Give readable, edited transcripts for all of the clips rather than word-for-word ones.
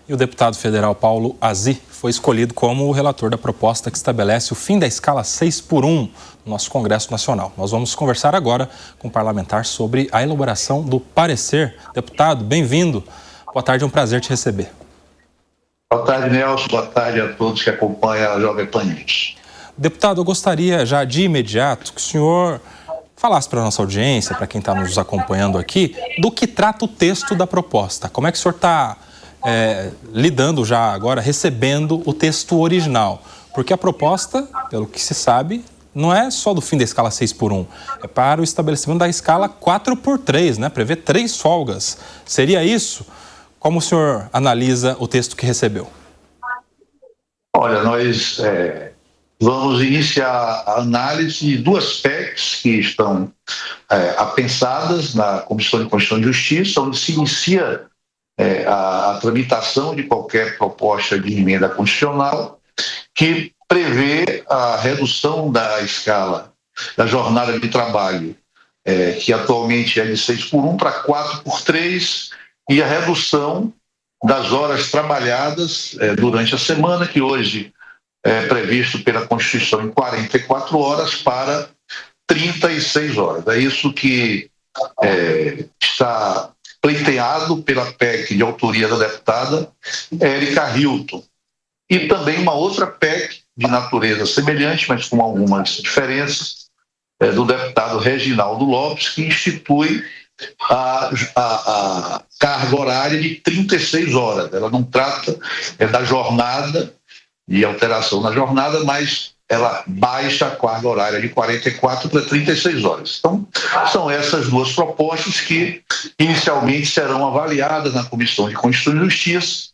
E o deputado federal Paulo Azy foi escolhido como o relator da proposta que estabelece o fim da escala 6x1 no nosso Congresso Nacional. Nós vamos conversar agora com o parlamentar sobre a elaboração do parecer. Deputado, bem-vindo. Boa tarde, é um prazer te receber. Boa tarde, Nelson. Boa tarde a todos que acompanham a Jovem Pan News. Deputado, eu gostaria já de imediato que o senhor falasse para a nossa audiência, para quem está nos acompanhando aqui, do que trata o texto da proposta. Como é que o senhor está lidando já agora, recebendo o texto original? Porque a proposta, pelo que se sabe, não é só do fim da escala 6x1, é para o estabelecimento da escala 4x3, né? Prevê 3 folgas. Seria isso? Como o senhor analisa o texto que recebeu? Olha, nós vamos iniciar a análise de 2 PECs que estão apensadas na Comissão de Constituição e Justiça, onde se inicia a tramitação de qualquer proposta de emenda constitucional que prevê a redução da escala da jornada de trabalho, que atualmente é de 6x1 para 4x3, e a redução das horas trabalhadas durante a semana, que hoje é previsto pela Constituição em 44 horas para 36 horas. É isso que está pleiteado pela PEC de autoria da deputada Érica Hilton. E também uma outra PEC de natureza semelhante, mas com algumas diferenças, do deputado Reginaldo Lopes, que institui a carga horária de 36 horas. Ela não trata da jornada, de alteração na jornada, mas ela baixa a carga horária de 44 para 36 horas. Então, são essas 2 propostas que inicialmente serão avaliadas na Comissão de Constituição e Justiça,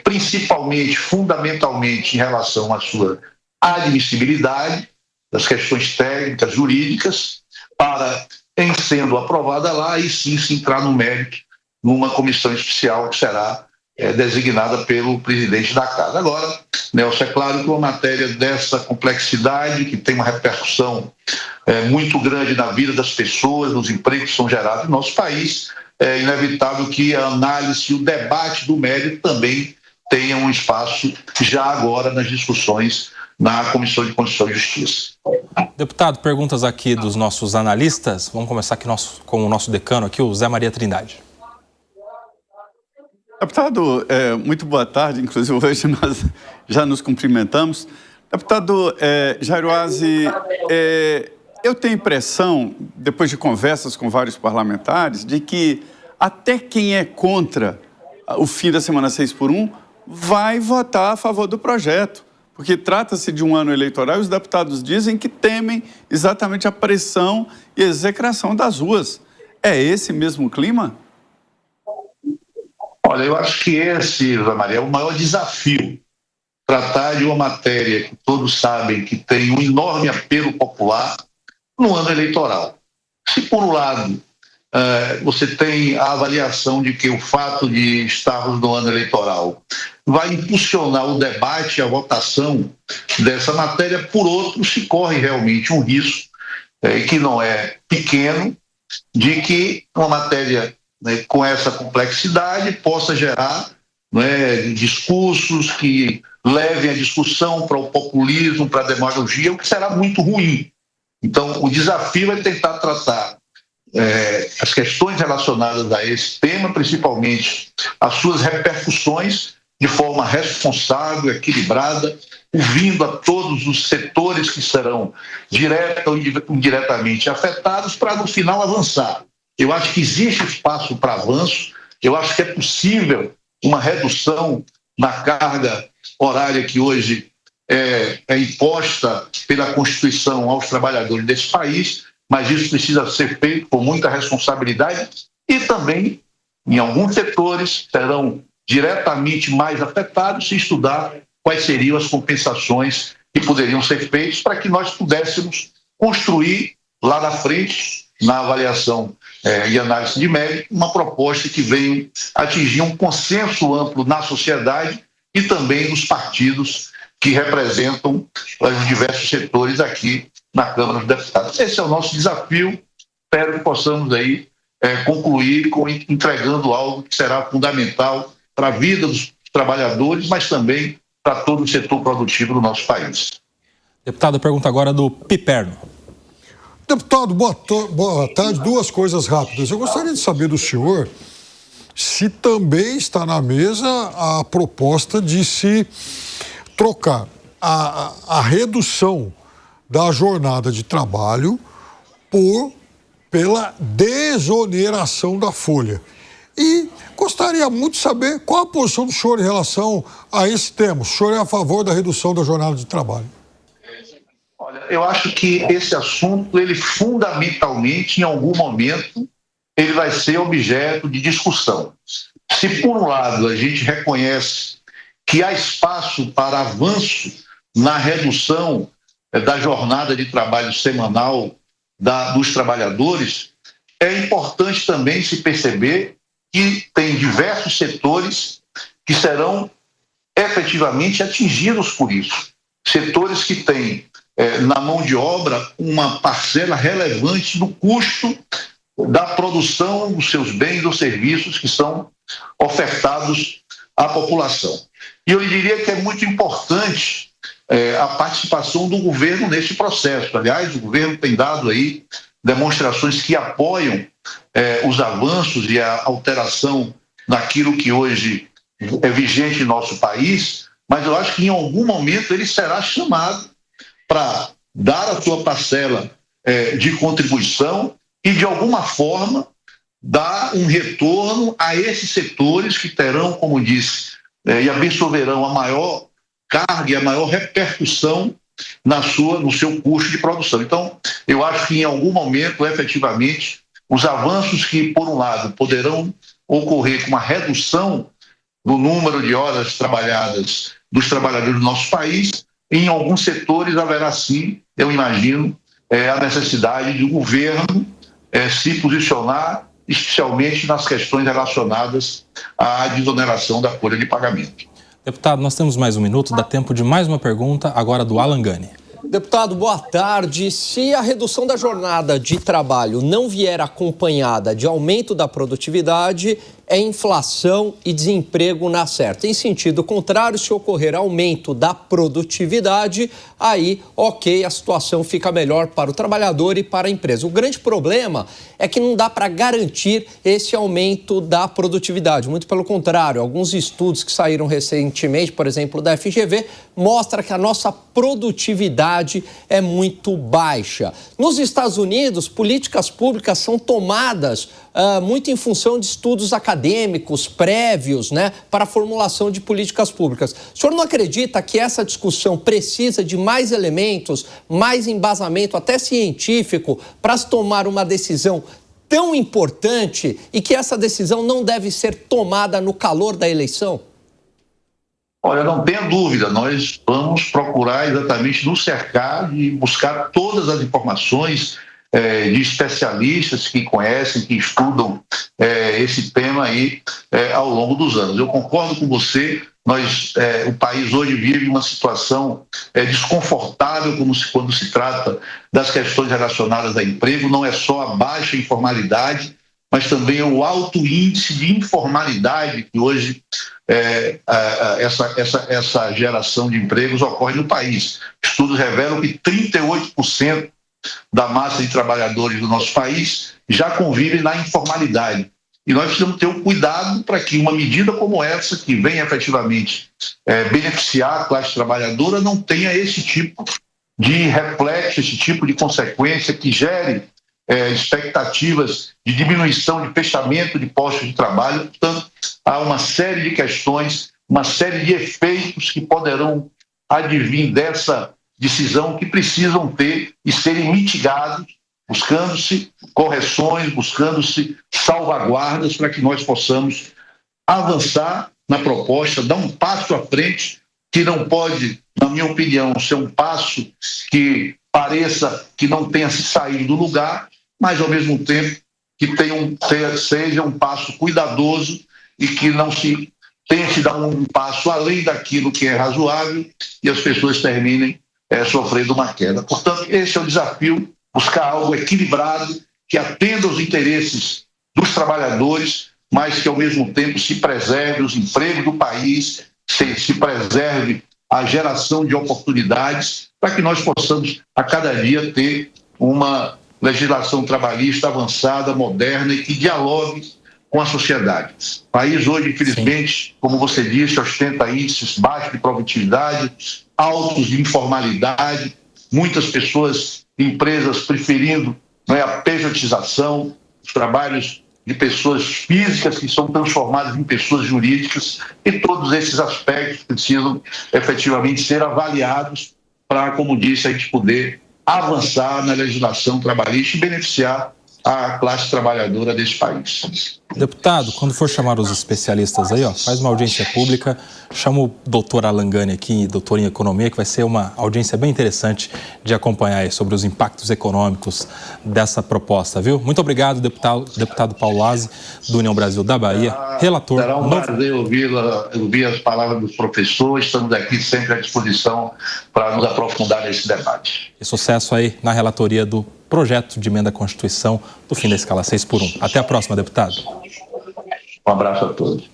principalmente, fundamentalmente, em relação à sua admissibilidade, das questões técnicas, jurídicas, para, em sendo aprovada lá, e sim se entrar no mérito numa comissão especial que será designada pelo presidente da Casa. Agora, Nelson, é claro que uma matéria dessa complexidade, que tem uma repercussão muito grande na vida das pessoas, nos empregos que são gerados no nosso país, é inevitável que a análise e o debate do mérito também tenham um espaço já agora nas discussões na Comissão de Constituição e Justiça. Deputado, perguntas aqui dos nossos analistas. Vamos começar aqui com o nosso decano aqui, o Zé Maria Trindade. Deputado, muito boa tarde. Inclusive, hoje nós já nos cumprimentamos. Deputado Jairo Azy, eu tenho a impressão, depois de conversas com vários parlamentares, de que até quem é contra o fim da semana 6x1 vai votar a favor do projeto, porque trata-se de um ano eleitoral e os deputados dizem que temem exatamente a pressão e a execração das ruas. É esse mesmo clima? Olha, eu acho que esse, José Maria, é o maior desafio. Tratar de uma matéria que todos sabem que tem um enorme apelo popular no ano eleitoral. Se, por um lado, você tem a avaliação de que o fato de estarmos no ano eleitoral vai impulsionar o debate e a votação dessa matéria, por outro, se corre realmente um risco, que não é pequeno, de que uma matéria com essa complexidade possa gerar discursos que levem a discussão para o populismo, para a demagogia, o que será muito ruim. Então, o desafio é tentar tratar as questões relacionadas a esse tema, principalmente as suas repercussões, de forma responsável, equilibrada, ouvindo a todos os setores que serão direta ou indiretamente afetados, para no final avançar. Eu acho que existe espaço para avanço, eu acho que é possível uma redução na carga horária que hoje é imposta pela Constituição aos trabalhadores desse país, mas isso precisa ser feito com muita responsabilidade e também, em alguns setores, serão diretamente mais afetados se estudar quais seriam as compensações que poderiam ser feitas para que nós pudéssemos construir lá na frente, na avaliação e análise de mérito, uma proposta que venha atingir um consenso amplo na sociedade e também nos partidos que representam os diversos setores aqui na Câmara dos Deputados. Esse é o nosso desafio. Espero que possamos aí concluir entregando algo que será fundamental para a vida dos trabalhadores, mas também para todo o setor produtivo do nosso país. Deputado, pergunta agora do Piperno. Deputado, boa tarde. Duas coisas rápidas. Eu gostaria de saber do senhor se também está na mesa a proposta de se trocar a redução da jornada de trabalho pela desoneração da folha. E gostaria muito de saber qual a posição do senhor em relação a esse tema. O senhor é a favor da redução da jornada de trabalho? Olha, eu acho que esse assunto, ele fundamentalmente, em algum momento, ele vai ser objeto de discussão. Se, por um lado, a gente reconhece que há espaço para avanço na redução da jornada de trabalho semanal dos trabalhadores, é importante também se perceber que tem diversos setores que serão efetivamente atingidos por isso. Setores que têm na mão de obra uma parcela relevante do custo da produção dos seus bens ou serviços que são ofertados à população. E eu diria que é muito importante a participação do governo nesse processo. Aliás, o governo tem dado aí demonstrações que apoiam os avanços e a alteração naquilo que hoje é vigente em nosso país, mas eu acho que em algum momento ele será chamado para dar a sua parcela de contribuição e, de alguma forma, dar um retorno a esses setores que terão, como disse, e absorverão a maior carga e a maior repercussão no seu custo de produção. Então, eu acho que em algum momento, efetivamente, os avanços que, por um lado, poderão ocorrer com uma redução do número de horas trabalhadas dos trabalhadores do nosso país, em alguns setores haverá sim, eu imagino, a necessidade de o governo se posicionar, especialmente nas questões relacionadas à desoneração da folha de pagamento. Deputado, nós temos mais um minuto, dá tempo de mais uma pergunta, agora do Alan Gani. Deputado, boa tarde. Se a redução da jornada de trabalho não vier acompanhada de aumento da produtividade, é inflação e desemprego na certa. Em sentido contrário, se ocorrer aumento da produtividade, aí, ok, a situação fica melhor para o trabalhador e para a empresa. O grande problema é que não dá para garantir esse aumento da produtividade. Muito pelo contrário, alguns estudos que saíram recentemente, por exemplo, da FGV, mostram que a nossa produtividade é muito baixa. Nos Estados Unidos, políticas públicas são tomadas muito em função de estudos acadêmicos prévios, né, para a formulação de políticas públicas. O senhor não acredita que essa discussão precisa de mais elementos, mais embasamento, até científico, para se tomar uma decisão tão importante e que essa decisão não deve ser tomada no calor da eleição? Olha, não tenha dúvida, nós vamos procurar exatamente nos cercar e buscar todas as informações de especialistas que conhecem, que estudam esse tema aí ao longo dos anos. Eu concordo com você, o país hoje vive uma situação desconfortável quando se trata das questões relacionadas a emprego, não é só a baixa informalidade, mas também o alto índice de informalidade que hoje essa geração de empregos ocorre no país. Estudos revelam que 38% da massa de trabalhadores do nosso país já convivem na informalidade. E nós precisamos ter um cuidado para que uma medida como essa, que vem efetivamente beneficiar a classe trabalhadora, não tenha esse tipo de reflexo, esse tipo de consequência que gere expectativas de diminuição, de fechamento de postos de trabalho. Portanto, há uma série de questões, uma série de efeitos que poderão advir dessa decisão que precisam ter e serem mitigados, buscando-se correções, buscando-se salvaguardas para que nós possamos avançar na proposta, dar um passo à frente, que não pode, na minha opinião, ser um passo que pareça que não tenha se saído do lugar, mas ao mesmo tempo que seja um passo cuidadoso e que não se tente dar um passo além daquilo que é razoável e as pessoas terminem sofrendo uma queda. Portanto, esse é o desafio, buscar algo equilibrado, que atenda aos interesses dos trabalhadores, mas que ao mesmo tempo se preserve os empregos do país se preserve a geração de oportunidades para que nós possamos, a cada dia, ter uma legislação trabalhista avançada, moderna e que dialogue com a sociedade. O país hoje, infelizmente, como você disse, ostenta índices baixos de produtividade, altos de informalidade, muitas pessoas, empresas preferindo a pejotização, os trabalhos de pessoas físicas que são transformadas em pessoas jurídicas, e todos esses aspectos precisam efetivamente ser avaliados para, como disse, a gente poder avançar na legislação trabalhista e beneficiar a classe trabalhadora desse país. Deputado, quando for chamar os especialistas aí, faz uma audiência pública, chama o doutor Alan Gani aqui, doutor em economia, que vai ser uma audiência bem interessante de acompanhar aí sobre os impactos econômicos dessa proposta, viu? Muito obrigado, deputado Paulazzi, do União Brasil da Bahia, relator. Será um prazer ouvir as palavras dos professores, estamos aqui sempre à disposição para nos aprofundar nesse debate. E sucesso aí na relatoria do projeto de emenda à Constituição do fim da escala 6x1. Até a próxima, deputado. Um abraço a todos.